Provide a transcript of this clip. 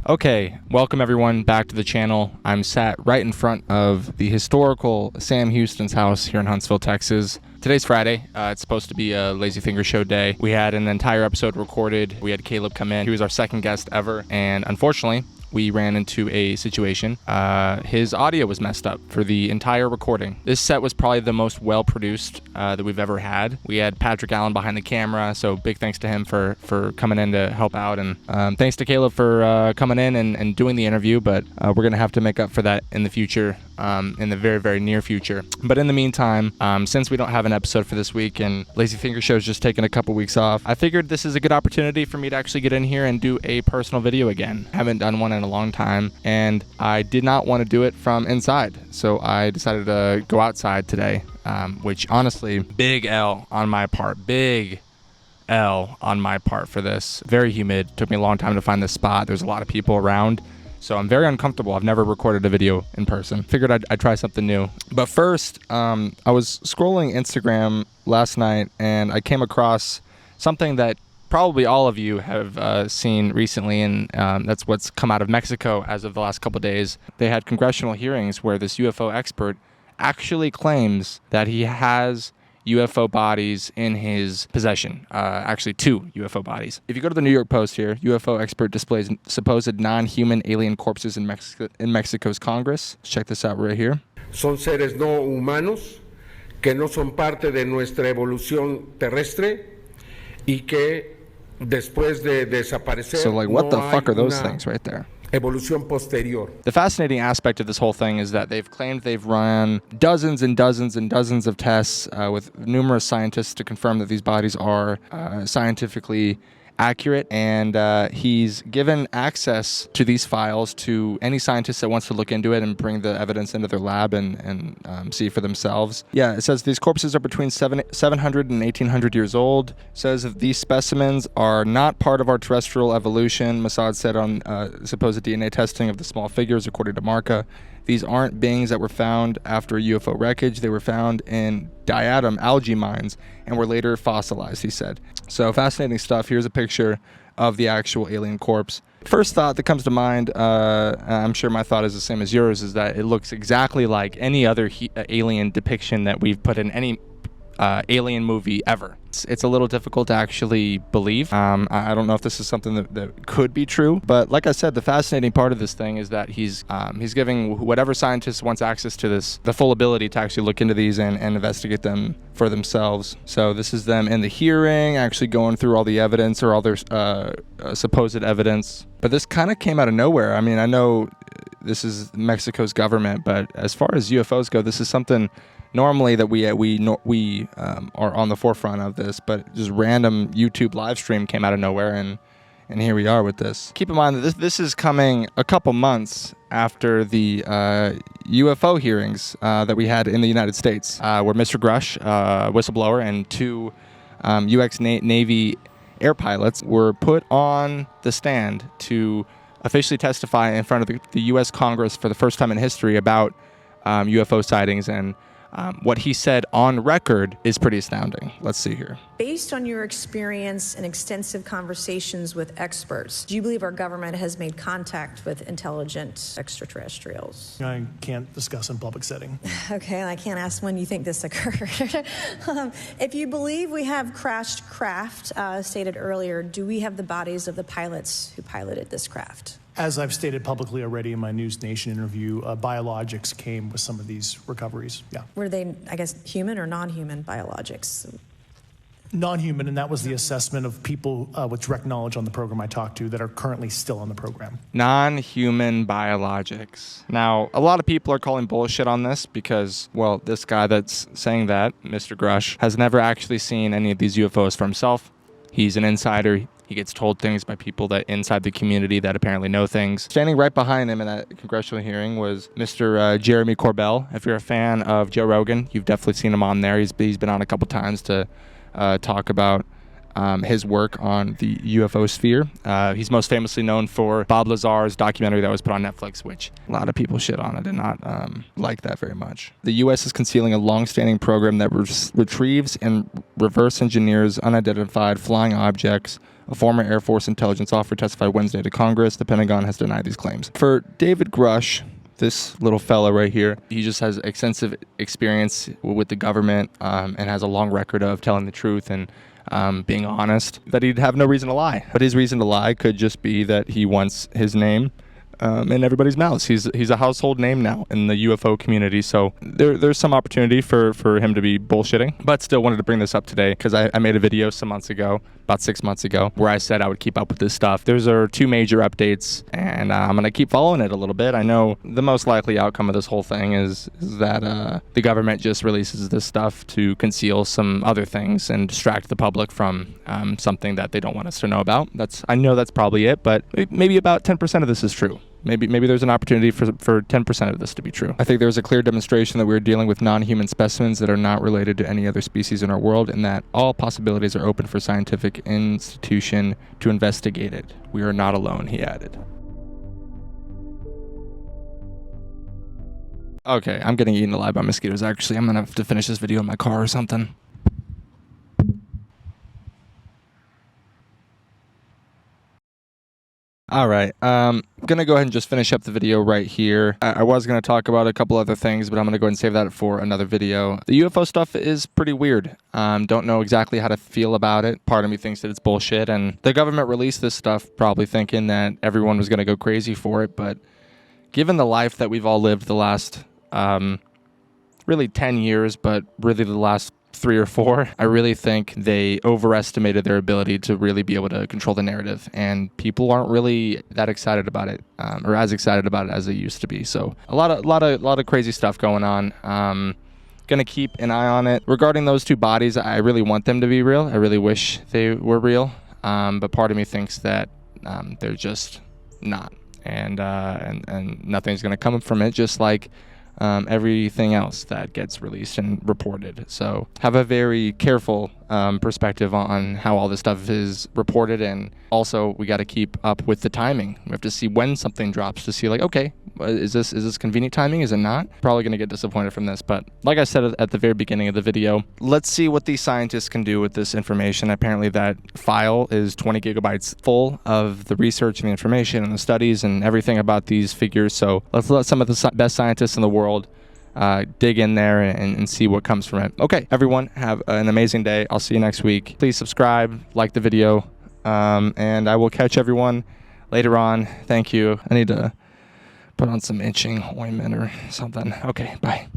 Okay, welcome everyone back to the channel. I'm sat right in front of the historical Sam Houston's house here in Huntsville, Texas. Today's Friday. It's supposed to be a Lazy Finger Show day. We had an entire episode recorded. We had Caleb come in. He was our second guest ever, and unfortunately, we ran into a situation. His audio was messed up for the entire recording. This set was probably the most well-produced that we've ever had. We had Patrick Allen behind the camera, so big thanks to him for coming in to help out, and thanks to Caleb for coming in and doing the interview, but we're gonna have to make up for that in the future, in the very, very near future. But in the meantime, since we don't have an episode for this week and Lazy Finger Show's just taking a couple weeks off, I figured this is a good opportunity for me to actually get in here and do a personal video again. Haven't done one in a long time, and I did not want to do it from inside, so I decided to go outside today, which honestly, big L on my part for this. Very humid. Took me a long time to find this spot. There's a lot of people around, so I'm very uncomfortable. I've never recorded a video in person. Figured I'd try something new. But first, I was scrolling Instagram last night, and I came across something that probably all of you have seen recently, and that's what's come out of Mexico as of the last couple of days. They had congressional hearings where this UFO expert actually claims that he has UFO bodies in his possession. Actually, 2 UFO bodies. If you go to the New York Post here, UFO expert displays supposed non-human alien corpses in Mexico's Congress. Let's check this out right here. Son seres no humanos que no son parte de nuestra evolución terrestre y que después de desaparecer. So, like, what the fuck are those things right there? Evolución posterior. The fascinating aspect of this whole thing is that they've claimed they've run dozens and dozens and dozens of tests with numerous scientists to confirm that these bodies are scientifically accurate, and he's given access to these files to any scientist that wants to look into it and bring the evidence into their lab and see for themselves. Yeah, it says these corpses are between 700 and 1800 years old. It says that these specimens are not part of our terrestrial evolution, Mossad said on supposed DNA testing of the small figures, according to Marca. These aren't beings that were found after UFO wreckage. They were found in diatom algae mines and were later fossilized, he said. So fascinating stuff. Here's a picture of the actual alien corpse. First thought that comes to mind, I'm sure my thought is the same as yours, is that it looks exactly like any other alien depiction that we've put in any alien movie ever. It's a little difficult to actually believe. I don't know if this is something that could be true, but like I said, the fascinating part of this thing is that he's giving whatever scientist wants access to this the full ability to actually look into these and investigate them for themselves. So this is them in the hearing, actually going through all the evidence or all their supposed evidence. But this kind of came out of nowhere. I mean, I know this is Mexico's government, but as far as UFOs go, this is something normally that we are on the forefront of this, but just random YouTube live stream came out of nowhere, and here we are with this. Keep in mind that this is coming a couple months after the UFO hearings that we had in the United States, where Mr. Grush, whistleblower, and 2 U.S. Navy air pilots were put on the stand to officially testify in front of the U.S. Congress for the first time in history about UFO sightings, and what he said on record is pretty astounding. Let's see here. Based on your experience and extensive conversations with experts, do you believe our government has made contact with intelligent extraterrestrials? I can't discuss in public setting. Okay, I can't ask when you think this occurred. If you believe we have crashed craft, stated earlier, do we have the bodies of the pilots who piloted this craft? As I've stated publicly already in my News Nation interview, biologics came with some of these recoveries, yeah. Were they, I guess, human or non-human biologics? Non-human, and that was the assessment of people with direct knowledge on the program I talked to that are currently still on the program. Non-human biologics. Now, a lot of people are calling bullshit on this because, well, this guy that's saying that, Mr. Grush, has never actually seen any of these UFOs for himself. He's an insider. He gets told things by people that inside the community that apparently know things. Standing right behind him in that congressional hearing was Mr. Jeremy Corbell. If you're a fan of Joe Rogan, you've definitely seen him on there. He's been on a couple times to talk about his work on the UFO sphere. He's most famously known for Bob Lazar's documentary that was put on Netflix, which a lot of people shit on. I did not like that very much. The U.S. is concealing a long-standing program that retrieves and reverse engineers unidentified flying objects A former Air Force intelligence officer testified Wednesday to Congress. The Pentagon has denied these claims. For David Grush, this little fella right here, he just has extensive experience with the government and has a long record of telling the truth and being honest, that he'd have no reason to lie. But his reason to lie could just be that he wants his name in everybody's mouths. He's a household name now in the UFO community, so there's some opportunity for him to be bullshitting. But still wanted to bring this up today because I made a video some months ago, about 6 months ago, where I said I would keep up with this stuff. There's two major updates, and I'm going to keep following it a little bit. I know the most likely outcome of this whole thing is that the government just releases this stuff to conceal some other things and distract the public from something that they don't want us to know about. I know that's probably it, but maybe about 10% of this is true. Maybe there's an opportunity for 10% of this to be true. I think there's a clear demonstration that we're dealing with non-human specimens that are not related to any other species in our world, and that all possibilities are open for scientific institution to investigate it. We are not alone, he added. Okay, I'm getting eaten alive by mosquitoes, actually. I'm gonna have to finish this video in my car or something. All right, I'm going to go ahead and just finish up the video right here. I was going to talk about a couple other things, but I'm going to go ahead and save that for another video. The UFO stuff is pretty weird. Don't know exactly how to feel about it. Part of me thinks that it's bullshit, and the government released this stuff probably thinking that everyone was going to go crazy for it, but given the life that we've all lived the last, really 10 years, but really the last 3 or 4, I really think they overestimated their ability to really be able to control the narrative, and people aren't really that excited about it, or as excited about it as they used to be. So a lot of crazy stuff going on. Gonna keep an eye on it. Regarding those 2 bodies, I really want them to be real. I really wish they were real, but part of me thinks that they're just not, and nothing's gonna come from it, just like everything else that gets released and reported. So have a very careful perspective on how all this stuff is reported, and also we got to keep up with the timing. We have to see when something drops to see, like, okay, is this convenient timing? Is it not? Probably going to get disappointed from this, but like I said at the very beginning of the video, let's see what these scientists can do with this information. Apparently that file is 20 gigabytes full of the research and the information and the studies and everything about these figures. So let's let some of the best scientists in the world dig in there and see what comes from it. Okay, everyone, have an amazing day. I'll see you next week. Please subscribe, like the video, and I will catch everyone later on. Thank you. I need to put on some itching ointment or something. Okay, bye.